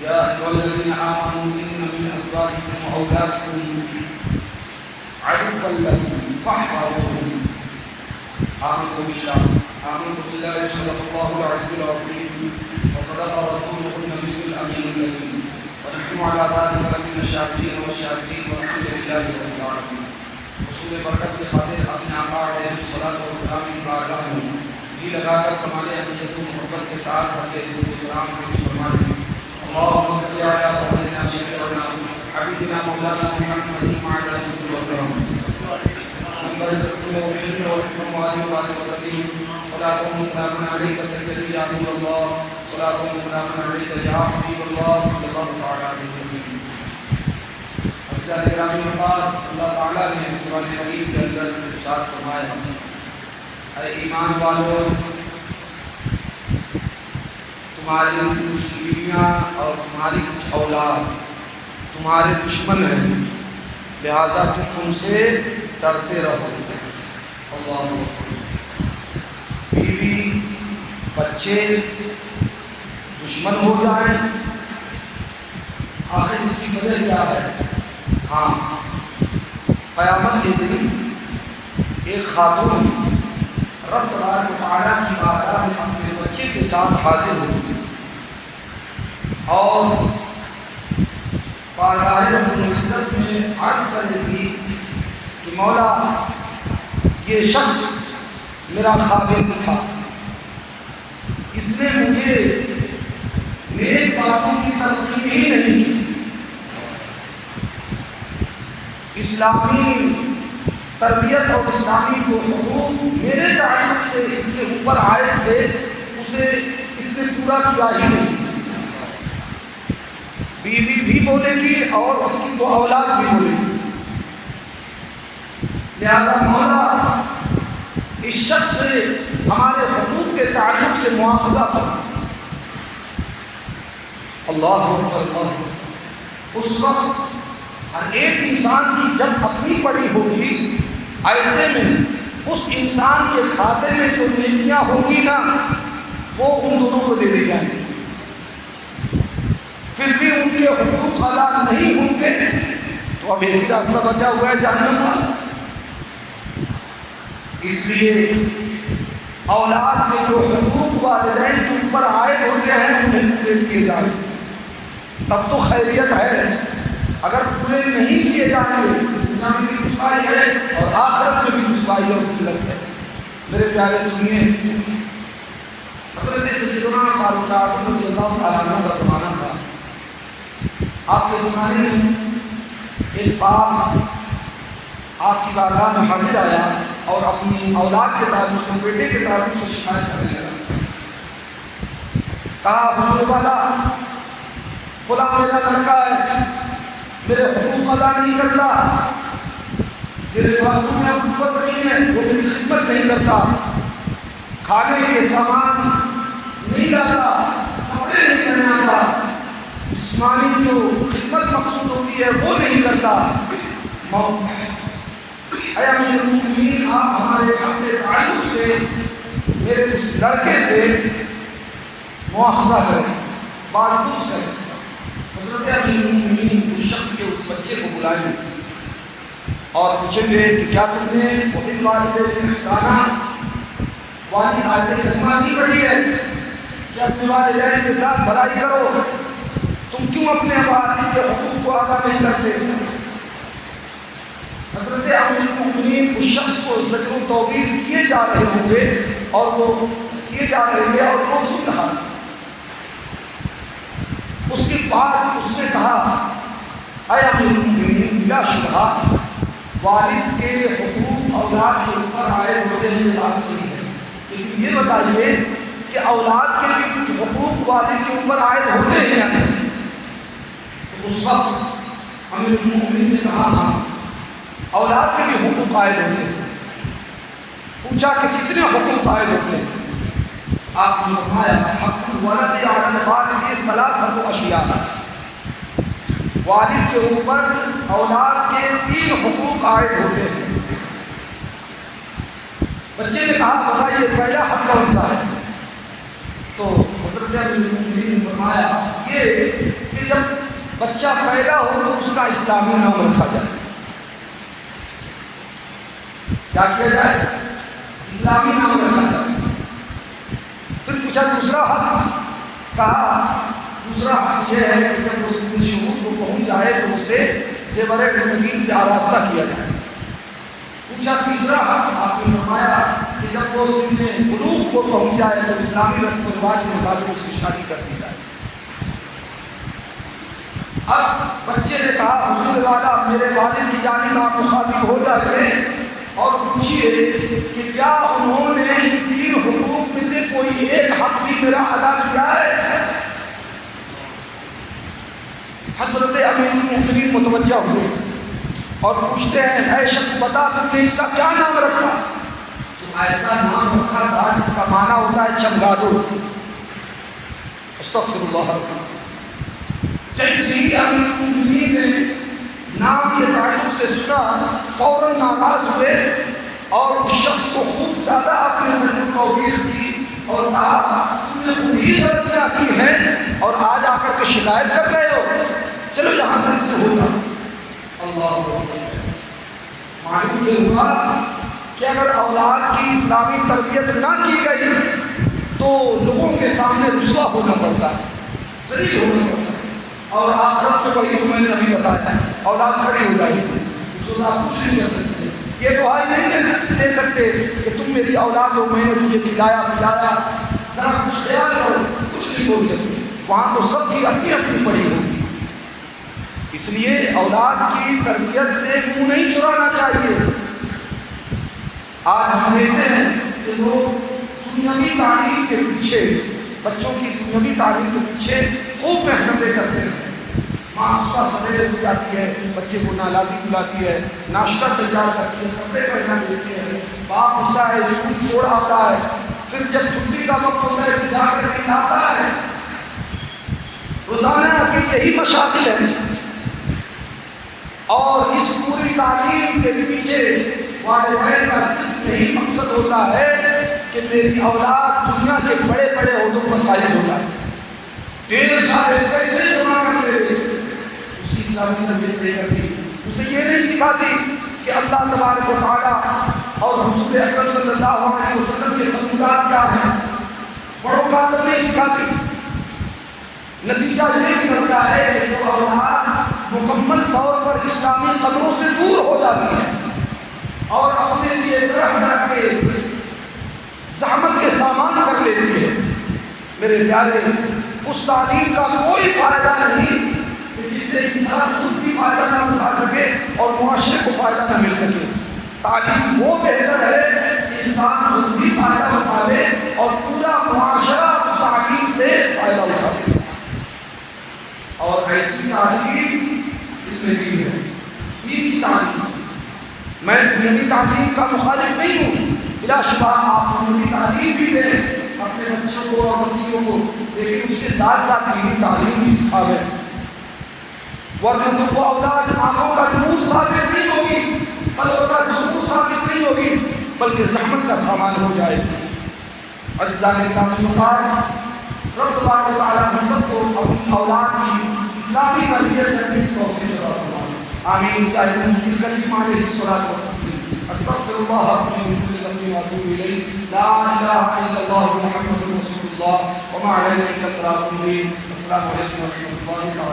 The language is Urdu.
يا أيها الذين آمنوا إن من أزواجكم وأولادكم عدوا لكم فاحذروهم. آمنت بالله صدق الله العلي العظيم وصدق رسوله النبي الأمين الكريم ونحن على ذلك من الشاهدين والشاكرين والحمد لله رب العالمين. رسول برکت کے خاطر اپنے آقا علیہ الصلوۃ والسلام کی بارگاہ میں جی لگا کر کمال اہمیت و محبت کے ساتھ رکھتے درود و سلام پیش فرمائیں. اللهم صل على سيدنا شفيعنا حبيبنا مولانا محمد وعلى آله وصحبه وسلم. صلاة وسلام عليك سيدي يا نور الله، صلاة وسلام عليك يا حبيب الله صلى الله عليه وسلم. گرامی بعد اللہ تعالیٰ نے قرآن کریم کے اندر ارشاد فرمایا، اے ایمان والو، تمہاری کچھ بیویاں اور تمہاری کچھ اولاد تمہارے دشمن ہیں، لہذا تم ان سے ڈرتے رہو. اللہ اکبر. بیوی بچے دشمن ہو جائیں، آخر اس کی وجہ کیا ہے؟ ہاں، قیامت کے دن ایک خاتون رب تبارک و تعالیٰ کی بارگاہ میں اپنے بچے کے ساتھ حاضر ہوگی اور بارگاہ رب العزت میں عرض کرے گی کہ مولا، یہ شخص میرا خادم تھا، اس نے مجھے نیک باتوں کی تلقین ہی نہیں کی، اسلامی تربیت اور اسلامی جو حقوق میرے تعلق سے اس کے اوپر عائد تھے اسے اس نے پورا کیا ہی نہیں. بیوی بھی بولے گی اور اس کی دو اولاد بھی بولے گی. لہذا مولا، اس شخص سے ہمارے حقوق کے تعلق سے مواخذہ فرما. اللہ اکبر. اللہ. اس وقت ہر ایک انسان کی جب اپنی پڑی ہوگی، ایسے میں اس انسان کے کھاتے میں جو نیکیاں ہوگی نا، وہ ان دونوں کو دے دی جائیں. پھر بھی ان کے حقوق ادا نہیں ہوں گے تو اب ایک ہی راستہ بچا ہوا ہے، جہنم کا. اس لیے اولاد کے جو حقوق والدین کے اوپر عائد ہوتے ہیں انہیں پورے کیے جائیں، تب تو خیریت ہے. اگر پورے نہیں کیے جائیں گے دنیا میں بھی رسوائی ہے اور آخرت میں بھی رسوائی اور ذلت ہے. میرے پیارے سنیے، حضرت سیدنا فاروق اعظم رضی اللہ تعالیٰ عنہ کا زمانہ تھا. آپ کے زمانے میں ایک باپ آپ کی بارگاہ میں حاضر آیا اور اپنی اولاد کے تعلق سے، بیٹے کے تعلق سے شکایت کرنے لگا. کہا، حضور والا، فلاں میرا لڑکا ہے، میرے حقوق ادا نہیں کرتا، میرے پاس میں قوت نہیں ہے، وہ میری خدمت نہیں کرتا، کھانے کے سامان نہیں لاتا، کپڑے نہیں پہناتا، جسمانی جو خدمت مقصود ہوتی ہے وہ نہیں کرتا. اے امیر المؤمنین، آپ ہمارے اپنے تعلق سے میرے اس لڑکے سے مواخذہ کریں، باز پوچھ کریں. حضرت امیر المؤمنین اس شخص کے اس بچے کو بلائیں اور پوچھیں گے کہ کیا تم نے وبالوالدین احسانا والی آیت کریمہ نہیں پڑھی ہے کہ اپنے والدین کے ساتھ بھلائی کرو؟ تم کیوں اپنے والدین کے حقوق کو ادا نہیں کرتے؟ حضرت امیر المؤمنین اس شخص کو زجر و توبیخ کیے جا رہے ہوں گے اور وہ کیے جا رہے ہیں اور وہ سن رہا تھا. اس کے بعد اس نے کہا، اے امیر المؤمنین، بلا شبہ والد کے حقوق اولاد کے اوپر عائد ہوتے ہیں، یہ بات صحیح ہے، لیکن یہ بتائیے کہ اولاد کے بھی کچھ حقوق والد کے اوپر عائد ہوتے ہیں یا نہیں؟ تو اس وقت امیر المؤمنین نے کہا، ہاں، اولاد کے بھی حقوق عائد ہوتے ہیں. پوچھا کہ کتنے حقوق عائد ہوتے ہیں؟ آپ نے فرمایا، حق الولد علی الوالد ثلاثۃ اشیاء، والد کے اوپر اولاد کے 3 حقوق عائد ہوتے ہیں. بچے نے کہا، بتائیے پہلا حق کون سا ہے؟ تو حضرت امیر المؤمنین نے فرمایا یہ کہ بچہ پیدا ہو تو اس کا اسلامی نام رکھا جائے. کیا کیا جائے؟ اسلامی نام رکھا جائے. پھر پوچھا دوسرا حق. کہا دوسرا حق یہ ہے کہ جب اس شعور کو پہنچ جائے تو اسے زیور نگین سے آراستہ کیا جائے. پوچھا تیسرا حق. آپ نے فرمایا کہ جب وہ سن بلوغ کو پہنچ جائے تو اسلامی رسم و رواج کے مطابق اس کی شادی کر دی جائے. اب بچے نے کہا حضور والا میرے والد کی جانب آپ مخاطب ہو جائے اور پوچھیے کہ کیا انہوں نے ان 3 حقوق میں سے کوئی ایک حق بھی میرا ادا کیا ہے؟ حضرت امیر المؤمنین متوجہ ہوئے اور پوچھتے ہیں اے شخص بتا تم نے اس کا کیا نام رکھا؟ تو ایسا نام رکھا تھا جس کا معنی ہوتا ہے چمگادو. استغفر اللہ. جیسے ہی امیر المؤمنین نے نام کے تعلق سے سنا فوراً ناراض ہوئے اور اس شخص کو خوب زیادہ اپنے سے توبیخ کی اور کہا تم نے خود ہی غلطیاں کی ہیں اور آج آ کر کے شکایت کر رہے ہو. چلو یہاں سے ہو جاؤ. اللہ معلوم یہ ہوا کہ اگر اولاد کی اسلامی تربیت نہ کی گئی تو لوگوں کے سامنے رسوا ہونا پڑتا ہے, ذلیل ہونا پڑتا ہے. اور آخرت میں وہی جو میں نے ابھی بتایا ہے اولاد کھڑی ہو جائے گی, اس کو آپ کچھ نہیں کر سکتے. یہ دعائیں نہیں دے سکتے کہ تم میری اولاد ہو, میں نے تجھے کھلایا پلایا, ذرا کچھ خیال کرو, کچھ نہیں بول سکتے. وہاں تو سب کی اپنی اپنی پڑی ہوگی. اس لیے اولاد کی تربیت سے منہ نہیں چرانا چاہیے. آج ہم دیکھتے ہیں کہ لوگ دنیاوی تعلیم کے پیچھے, بچوں کی دنیاوی تعلیم کے پیچھے خوب محنتیں کرتے ہیں. ماں صبح سویرے ہو جاتی ہے, بچے کو نہلاتی دھلاتی ہے, ناشتہ تیار کرتی ہے, کپڑے پہنا دیتی ہے, باپ ہوتا ہے اسکول چھوڑ آتا ہے, پھر جب چھٹی کا وقت ہوتا ہے جا کر کے لاتا ہے. روزانہ کی یہی مشاغل ہے اور اس پوری تعلیم کے پیچھے والدین کا صرف یہی مقصد ہوتا ہے کہ میری اولاد دنیا کے بڑے بڑے عہدوں پر فائز ہو جائے, ڈھیر سارے پیسے جمع کر لے. اس کی اسلامی تربیت نہیں کرتی, اسے یہ نہیں سکھاتی کہ اللہ تبارک و تعالیٰ اور حضور اکرم صلی اللہ علیہ وسلم کے فرمودات کیا ہیں, بڑوں کا ادب نہیں سکھاتی. نتیجہ یہ نکلتا ہے کہ وہ اولاد مکمل طور پر اسلامی قدروں سے دور ہو جاتی ہے اور اپنے لیے طرح طرح کے زحمت کے سامان کر لیتی ہے. میرے پیارے, اس تعلیم کا کوئی فائدہ نہیں کہ جس سے انسان خود بھی فائدہ نہ اٹھا سکے اور معاشرے کو فائدہ نہ مل سکے. تعلیم وہ بہتر ہے کہ انسان خود بھی فائدہ اٹھاوے اور پورا معاشرہ اس تعلیم سے فائدہ اٹھاوے. اور ایسی تعلیم علم دین ہے, دین کی تعلیم. میں دنیاوی تعلیم کا مخالف نہیں ہوں, بلا شبہ آپ دنیاوی تعلیم بھی دیں اپنے بچوں کو اور بچیوں کو, لیکن اس کے ساتھ ساتھ دینی تعلیم بھی سکھاویں. ورنہ تو وہ اولاد آنکھوں کا نور ثابت نہیں ہوگی, قلب کا سرور ثابت نہیں ہوگی, بلکہ زحمت کا سامان ہو جائے گی. عزیزان اللہ, رب تبارک و تعالیٰ ہم سب کو اپنی اولاد کی اسلامی تربیت کرنے کی توفیق عطا فرمائے. آمین. کلیم علیہ الصلوۃ والتسلیم. استغفر اللہ من کل ذنب واتوب الیہ. لا الہ الا اللہ محمد رسول اللہ وما علیہ الا البلاغ المبین. السلام علیکم ورحمۃ اللہ وبرکاتہ.